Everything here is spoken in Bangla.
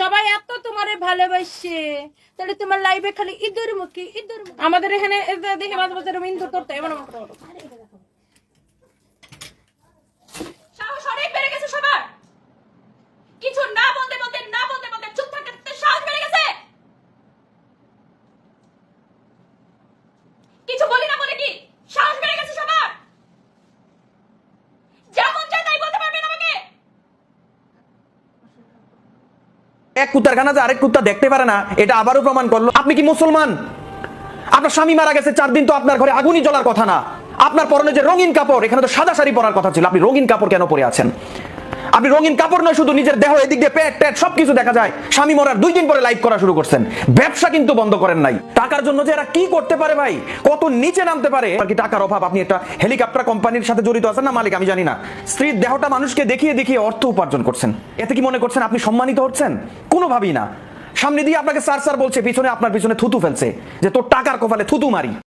সবাই এত তোমারে ভালোবাসে, তাহলে তোমার লাইভে খালি ইঁদুর মুখী ইঁদুর। আমাদের এখানে দেখে মাঝে মাঝে ইঁদুর করতে এমন সাহস অনেক বেড়ে গেছে সবার। কিছু না বলতে বলতে না বলতে বলতে চুপ থাকতে সাহস বেড়ে গেছে। কিছু বলি না বলে কি সাহস বেড়ে গেছে সবার। যেমন চাই তাই বলতে পারবেন আমাকে। এক কুত্তার খানাতে আরেক কুত্তা দেখতে পারে না, এটা আবারও প্রমাণ করলো আপনি কি মুসলমান? আপনার স্বামী মারা গেছে 4 দিন, তো আপনার ঘরে আগুনই জ্বলার কথা না। আপনার পরনে যে রঙিন কাপড়, এখানে তো সাদা শাড়ি পরার কথা ছিল, আপনি রঙিন কাপড় কেন পরে আছেন? আপনি রঙিন কাপড় নয়, শুধু নিজের দেহ, এদিক দিয়ে পেট টেট সবকিছু দেখা যায়। স্বামী মরার 2 দিন পরে লাইভ করা শুরু করছেন। ব্যবসা কিন্তু বন্ধ করেন নাই। টাকার জন্য যে এরা কি করতে পারে ভাই, কত নিচে নামতে পারে। আর কি টাকার অভাব, আপনি একটা হেলিকপ্টার কোম্পানির সাথে জড়িত আছেন না মালিক, আমি জানি না। স্ত্রীর দেহটা মানুষকে দেখিয়ে দেখিয়ে অর্থ উপার্জন করছেন। এতে কি মনে করছেন আপনি সম্মানিত হচ্ছেন? কোনোভাবেই না। সামনে দিয়ে আপনাকে স্যার স্যার বলছে, পিছনে আপনার পিছনে থুতু ফেলছে যে তোর টাকার কপালে থুতু মারি।